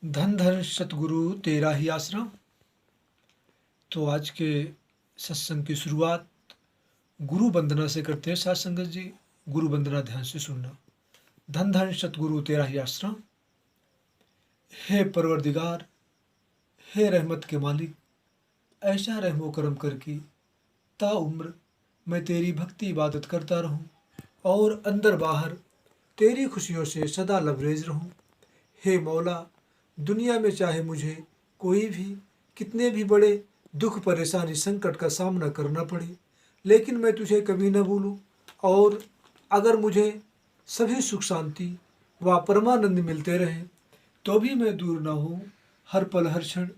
धन धन सतगुरु तेरा ही आश्रम। तो आज के सत्संग की शुरुआत गुरु वंदना से करते हैं। साथ संगत जी, गुरु वंदना ध्यान से सुनना। धन धन सतगुरु तेरा ही आश्रम। हे परवरदिगार, हे रहमत के मालिक, ऐसा रहमो करम कर कि ता उम्र मैं तेरी भक्ति इबादत करता रहूं और अंदर बाहर तेरी खुशियों से सदा लबरेज रहूं। हे मौला, दुनिया में चाहे मुझे कोई भी कितने भी बड़े दुख परेशानी संकट का सामना करना पड़े, लेकिन मैं तुझे कभी न भूलूं। और अगर मुझे सभी सुख शांति व परमानंद मिलते रहें तो भी मैं दूर न हूँ। हर पल हर क्षण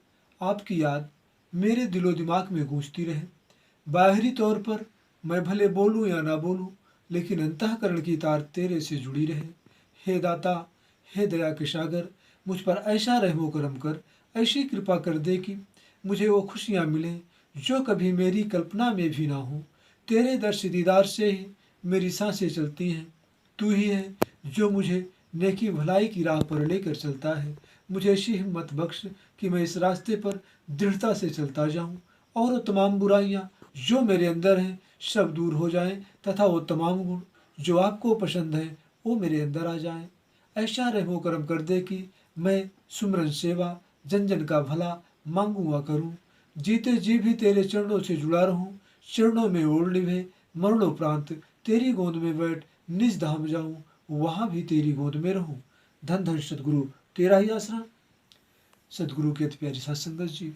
आपकी याद मेरे दिलो दिमाग में गूंजती रहे। बाहरी तौर पर मैं भले बोलूं या ना बोलूं, लेकिन अंतःकरण की तार तेरे से जुड़ी रहे। हे दाता, हे दया के सागर, मुझ पर ऐसा रहमो करम कर, ऐसी कृपा कर दे कि मुझे वो खुशियाँ मिलें जो कभी मेरी कल्पना में भी ना हो। तेरे दर्श दीदार से ही मेरी सांसें चलती हैं। तू ही है जो मुझे नेकी भलाई की राह पर लेकर चलता है। मुझे ऐसी हिम्मत बख्श कि मैं इस रास्ते पर दृढ़ता से चलता जाऊं और वो तमाम बुराइयां जो मेरे अंदर हैं सब दूर हो जाएं, तथा वो तमाम गुण जो आपको पसंद है वो मेरे अंदर आ जाएं। ऐसा रहमो करम कर दे कि मैं सुमरन सेवा जन जन का भला मांगूंगा करूं। जीते जी भी तेरे चरणों से जुड़ा रहूं, चरणों में ओढ़ निभे मरणोपरांत तेरी गोद में बैठ निज धाम जाऊं, वहां भी तेरी गोद में रहूं। धन धन सतगुरु तेरा ही आसरा। सतगुरु के अति प्यारी साथ संगत जी,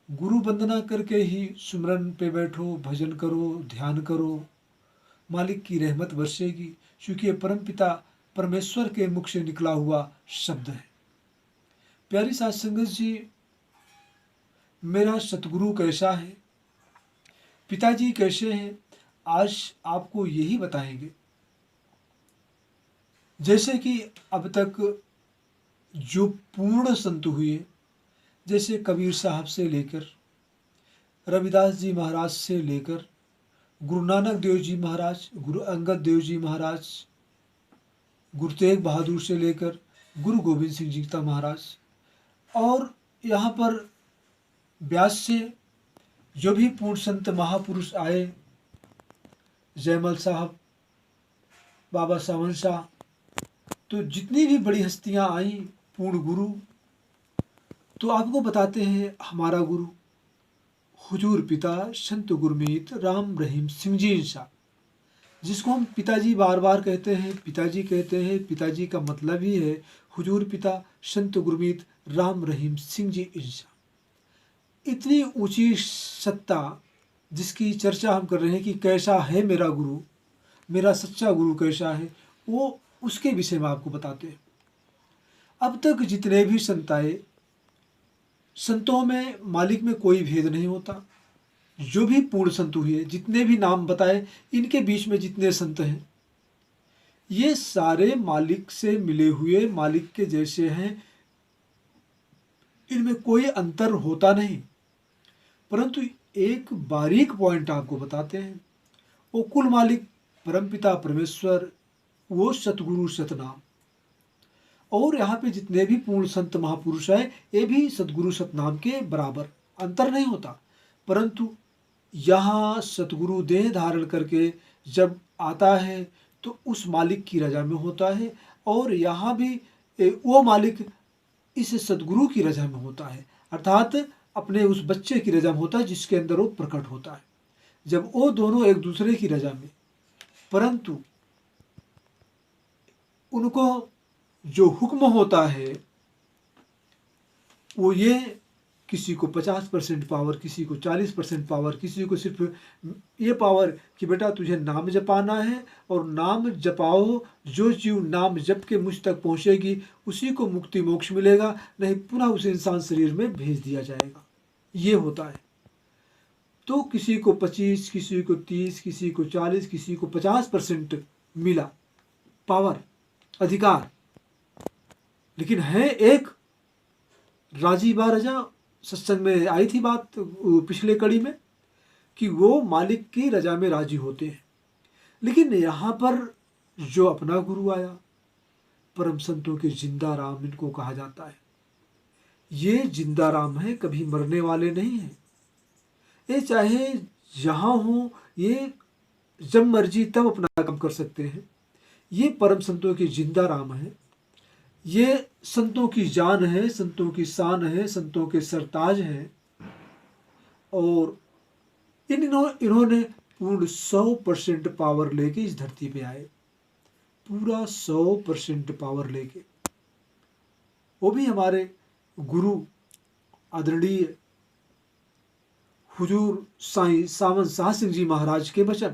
गुरु वंदना करके ही सुमरन पे बैठो, भजन करो, ध्यान करो, मालिक की रहमत बरसेगी, क्योंकि ये परमपिता परमेश्वर के मुख से निकला हुआ शब्द है। प्यारी साथ संगत जी, मेरा सतगुरु कैसा है, पिताजी कैसे हैं, आज आपको यही बताएंगे। जैसे कि अब तक जो पूर्ण संत हुए, जैसे कबीर साहब से लेकर रविदास जी महाराज से लेकर गुरु नानक देव जी महाराज, गुरु अंगद देव जी महाराज, गुरु तेग बहादुर से लेकर गुरु गोविंद सिंह जी महाराज, और यहाँ पर व्यास से जो भी पूर्ण संत महापुरुष आए, जयमल साहब, बाबा सावन शाह, तो जितनी भी बड़ी हस्तियाँ आई पूर्ण गुरु, तो आपको बताते हैं हमारा गुरु हुजूर पिता संत गुरमीत राम रहीम सिंह जी शाह, जिसको हम पिताजी बार बार कहते हैं, पिताजी कहते हैं। पिताजी का मतलब ही है हुजूर पिता संत गुरमीत राम रहीम सिंह जी शाह। इतनी ऊंची सत्ता जिसकी चर्चा हम कर रहे हैं कि कैसा है मेरा गुरु, मेरा सच्चा गुरु कैसा है, वो उसके विषय में आपको बताते हैं। अब तक जितने भी संत आए, संतों में मालिक में कोई भेद नहीं होता। जो भी पूर्ण संत हुए, जितने भी नाम बताए, इनके बीच में जितने संत हैं, ये सारे मालिक से मिले हुए, मालिक के जैसे हैं। इनमें कोई अंतर होता नहीं। परंतु एक बारीक पॉइंट आपको बताते हैं। वो कुल मालिक परमपिता परमेश्वर, वो सतगुरु सतनाम। और यहाँ पे जितने भी पूर्ण संत महापुरुष हैं, ये भी सतगुरु सतनाम के बराबर, अंतर नहीं होता। परंतु यहाँ सतगुरु देह धारण करके जब आता है तो उस मालिक की रजा में होता है, और यहाँ भी वो मालिक इस सतगुरु की रजा में होता है, अर्थात अपने उस बच्चे की रजा में होता है जिसके अंदर वो प्रकट होता है। जब वो दोनों एक दूसरे की रजा में, परंतु उनको जो हुक्म होता है वो ये, किसी को 50% पावर, किसी को 40% पावर, किसी को सिर्फ ये पावर कि बेटा तुझे नाम जपाना है और नाम जपाओ, जो जीव नाम जप के मुझ तक पहुँचेगी उसी को मुक्ति मोक्ष मिलेगा, नहीं पुनः उस इंसान शरीर में भेज दिया जाएगा। ये होता है। तो किसी को 25, किसी को 30, किसी को 40, किसी को 50% मिला पावर, अधिकार, लेकिन है एक राजी बा रजा। सत्संग में आई थी बात पिछले कड़ी में कि वो मालिक की रजा में राजी होते हैं। लेकिन यहाँ पर जो अपना गुरु आया, परम संतों के जिंदा राम इनको कहा जाता है, ये जिंदा राम है, कभी मरने वाले नहीं हैं। ये चाहे जहाँ हो, ये जब मर्जी तब अपना काम कर सकते हैं। ये परम संतों की जिंदा राम है। ये संतों की जान है, संतों की शान है, संतों के सरताज हैं। और इन्होंने पूर्ण 100% पावर लेके इस धरती पे आए, पूरा 100% पावर लेके। वो भी हमारे गुरु आदरणीय हुजूर साईं सावन शाह सिंह जी महाराज के वचन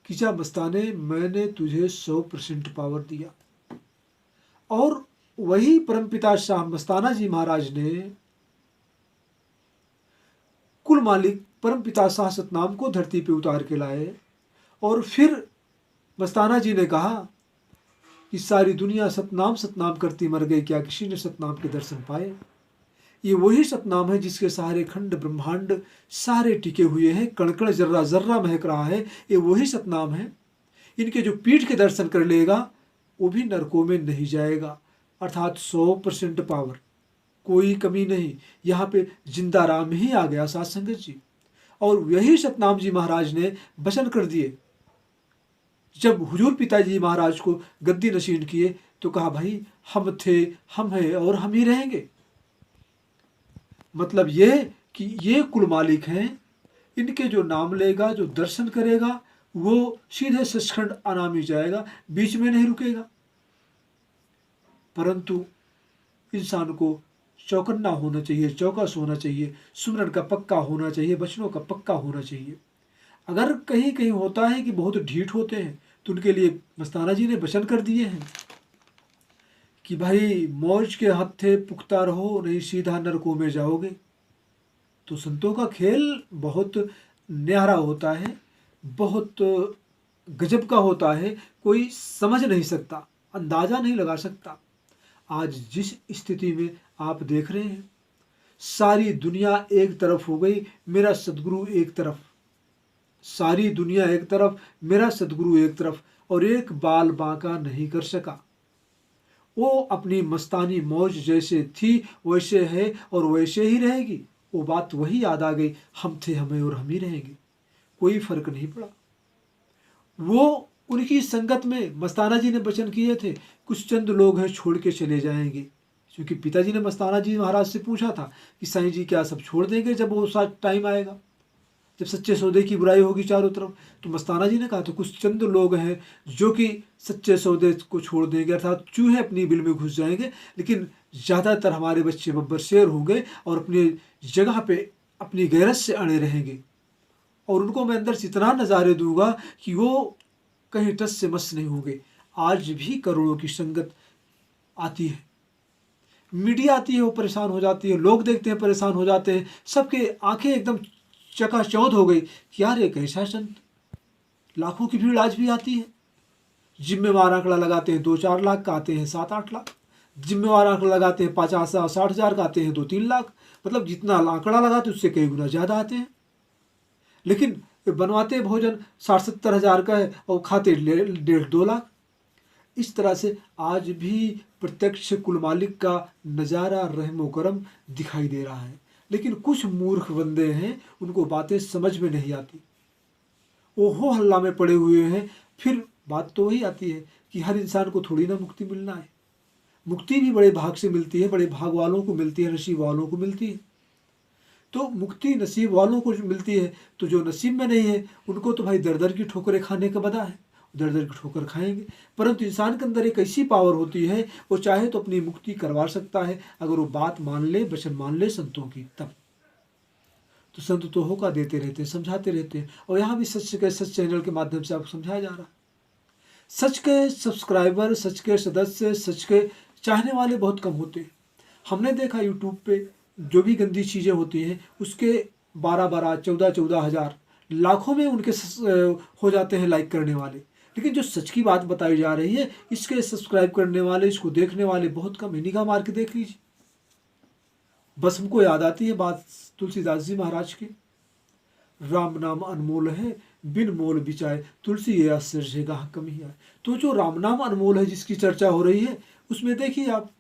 कि जा मस्ताने, मैंने तुझे 100% पावर दिया। और वही परमपिता शाह मस्ताना जी महाराज ने कुल मालिक परमपिता शाह सतनाम को धरती पे उतार के लाए। और फिर मस्ताना जी ने कहा कि सारी दुनिया सतनाम सतनाम करती मर गई, क्या किसी ने सतनाम के दर्शन पाए? ये वही सतनाम है जिसके सारे खंड ब्रह्मांड सारे टिके हुए हैं, कण कण जर्रा जर्रा महक रहा है। ये वही सतनाम है। इनके जो पीठ के दर्शन कर लेगा वो भी नरकों में नहीं जाएगा। अर्थात 100% पावर, कोई कमी नहीं। यहाँ पे जिंदा राम ही आ गया साथ संगत जी। और यही सतनाम जी महाराज ने वचन कर दिए, जब हुजूर पिताजी महाराज को गद्दी नशीन किए तो कहा, भाई हम थे, हम हैं और हम ही रहेंगे। मतलब ये कि ये कुल मालिक हैं। इनके जो नाम लेगा, जो दर्शन करेगा, वो सीधे सचखंड अनामी जाएगा, बीच में नहीं रुकेगा। परंतु इंसान को चौकन्ना होना चाहिए, चौकस होना चाहिए, सुमरन का पक्का होना चाहिए, वचनों का पक्का होना चाहिए। अगर कहीं कहीं होता है कि बहुत ढीठ होते हैं तो उनके लिए मस्ताना जी ने वचन कर दिए हैं कि भाई मौज के हत्थे पुख्ता रहो, नहीं सीधा नरकों में जाओगे। तो संतों का खेल बहुत न्यारा होता है, बहुत गजब का होता है, कोई समझ नहीं सकता, अंदाजा नहीं लगा सकता। आज जिस स्थिति में आप देख रहे हैं, सारी दुनिया एक तरफ हो गई, मेरा सदगुरु एक तरफ। सारी दुनिया एक तरफ, मेरा सदगुरु एक तरफ, और एक बाल बांका नहीं कर सका। वो अपनी मस्तानी मौज जैसे थी वैसे है और वैसे ही रहेगी। वो बात वही याद आ गई, हम थे, हमें और हम ही रहेंगे। कोई फर्क नहीं पड़ा। वो उनकी संगत में मस्ताना जी ने वचन किए थे, कुछ चंद लोग हैं छोड़ के चले जाएंगे। क्योंकि पिताजी ने मस्ताना जी महाराज से पूछा था कि साईं जी क्या सब छोड़ देंगे जब वो साथ टाइम आएगा, जब सच्चे सौदे की बुराई होगी चारों तरफ? तो मस्ताना जी ने कहा, तो कुछ चंद लोग हैं जो कि सच्चे सौदे को छोड़ देंगे, अर्थात चूहे अपनी बिल में घुस जाएंगे, लेकिन ज़्यादातर हमारे बच्चे बब्बर शेर होंगे और अपनी जगह पे अपनी गैरत से अड़े रहेंगे। और उनको मैं अंदर से इतना नज़ारे दूंगा कि वो कहीं टस से मस नहीं होंगे। आज भी करोड़ों की संगत आती है, मीडिया आती है, वो परेशान हो जाती है, लोग देखते हैं परेशान हो जाते हैं, सबके आंखें एकदम चकाचौंध हो गई कि यार ये कैसा संत। लाखों की भीड़ आज भी आती है। जिम्मेवार आंकड़ा लगाते हैं 2-4 लाख का, आते हैं 7-8 लाख। जिम्मेवार आंकड़ा लगाते हैं 50-60 हज़ार का, आते हैं 2-3 लाख। मतलब जितना आंकड़ा लगाते उससे कई गुना ज़्यादा आते हैं। लेकिन बनवाते भोजन 60-70 हज़ार का है और खाते 1.5-2 लाख। इस तरह से आज भी प्रत्यक्ष कुल मालिक का नज़ारा रहमो करम दिखाई दे रहा है। लेकिन कुछ मूर्ख बंदे हैं, उनको बातें समझ में नहीं आती, वो हो हल्ला में पड़े हुए हैं। फिर बात तो वही आती है कि हर इंसान को थोड़ी ना मुक्ति मिलना है। मुक्ति भी बड़े भाग से मिलती है, बड़े भाग वालों को मिलती है, नसीब वालों को मिलती है। तो मुक्ति नसीब वालों को मिलती है, तो जो नसीब में नहीं है उनको तो भाई दर दर की ठोकरें खाने का बदा है, दर दर की ठोकर खाएंगे। परंतु इंसान के अंदर एक ऐसी पावर होती है, वो चाहे तो अपनी मुक्ति करवा सकता है, अगर वो बात मान ले, वचन मान ले संतों की। तब तो संत तो होका देते रहते हैं, समझाते रहते हैं। और यहाँ भी सच चैनल के माध्यम से आपको समझाया जा रहा है। सच के सब्सक्राइबर, सच के सदस्य, सच के चाहने वाले बहुत कम होते हैं। हमने देखा यूट्यूब पे जो भी गंदी चीज़ें होती हैं उसके 12-12, 14-14 हज़ार, लाखों में उनके हो जाते हैं लाइक करने वाले। लेकिन जो सच की बात बताई जा रही है, इसके सब्सक्राइब करने वाले, इसको देखने वाले बहुत कम है। निगाह मार के देख लीजिए। बस हमको याद आती है बात तुलसीदास जी महाराज की, राम नाम अनमोल है, बिन मोल बिचाए तुलसी ये आश्चर्य कहाँ कमी है। तो जो राम नाम अनमोल है जिसकी चर्चा हो रही है, उसमें देखिए आप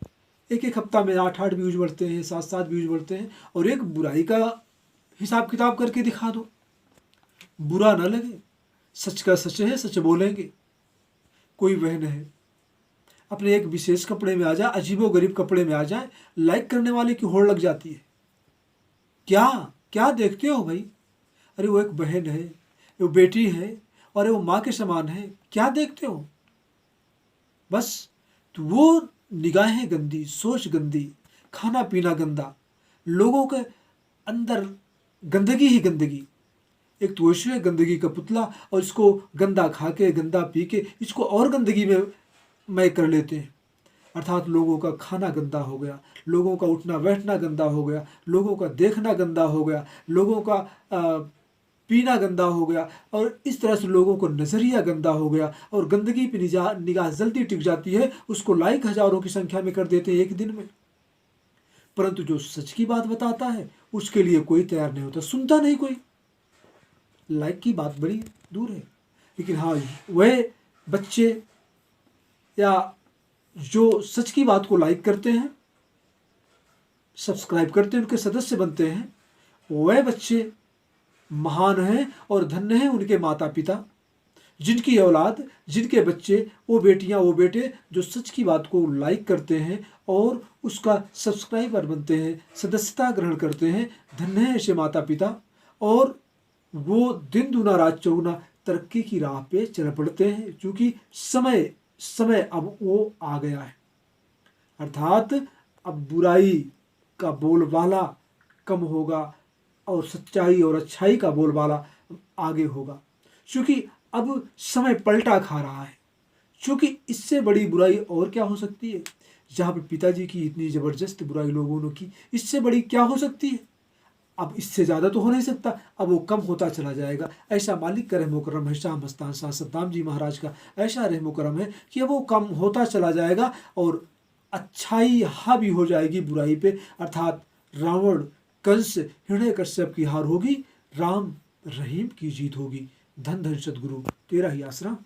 एक एक हफ्ता में 8-8 व्यूज बढ़ते हैं, 7-7 व्यूज बढ़ते हैं, और एक बुराई का हिसाब किताब करके दिखा दो, बुरा ना लगे। सच का सच है, सच बोलेंगे। कोई बहन है अपने एक विशेष कपड़े में आ जाए, अजीबो गरीब कपड़े में आ जाए, लाइक करने वाले की होड़ लग जाती है। क्या क्या देखते हो भाई? अरे वो एक बहन है, वो बेटी है, और वो माँ के समान है, क्या देखते हो? बस तो वो निगाहें गंदी, सोच गंदी, खाना पीना गंदा, लोगों के अंदर गंदगी ही गंदगी। एक तो वैसे गंदगी का पुतला, और इसको गंदा खा के, गंदा पी के, इसको और गंदगी में मैं कर लेते हैं। अर्थात लोगों का खाना गंदा हो गया, लोगों का उठना बैठना गंदा हो गया, लोगों का देखना गंदा हो गया, लोगों का पीना गंदा हो गया, और इस तरह से लोगों को नज़रिया गंदा हो गया, और गंदगी पे निगाह जल्दी टिक जाती है, उसको लाइक हजारों की संख्या में कर देते हैं एक दिन में। परंतु जो सच की बात बताता है उसके लिए कोई तैयार नहीं होता, सुनता नहीं कोई। लाइक की बात बड़ी दूर है, लेकिन हाँ, वह बच्चे या जो सच की बात को लाइक करते हैं, सब्सक्राइब करते हैं, उनके सदस्य बनते हैं, वह बच्चे महान हैं और धन्य हैं उनके माता पिता, जिनकी औलाद, जिनके बच्चे, वो बेटियां, वो बेटे जो सच की बात को लाइक करते हैं और उसका सब्सक्राइबर बनते हैं, सदस्यता ग्रहण करते हैं। धन्य है ऐसे माता पिता, और वो दिन दूना रात चौगुना तरक्की की राह पे चल पड़ते हैं, क्योंकि समय समय अब वो आ गया है। अर्थात अब बुराई का बोलबाला कम होगा और सच्चाई और अच्छाई का बोलबाला आगे होगा, क्योंकि अब समय पलटा खा रहा है। क्योंकि इससे बड़ी बुराई और क्या हो सकती है? जहाँ पे पिताजी की इतनी ज़बरदस्त बुराई लोगों ने की, इससे बड़ी क्या हो सकती है? अब इससे ज़्यादा तो हो नहीं सकता, अब वो कम होता चला जाएगा। ऐसा मालिक का रहमो करम है, शाह मस्तान शाह सद्दाम जी महाराज का ऐसा रहमो करम है कि वो कम होता चला जाएगा और अच्छाई हावी हो जाएगी बुराई पे। अर्थात रावण, कंस, हिरण्यकश्यप की हार होगी, राम रहीम की जीत होगी। धन धन सद्गुरु तेरा ही आसरा।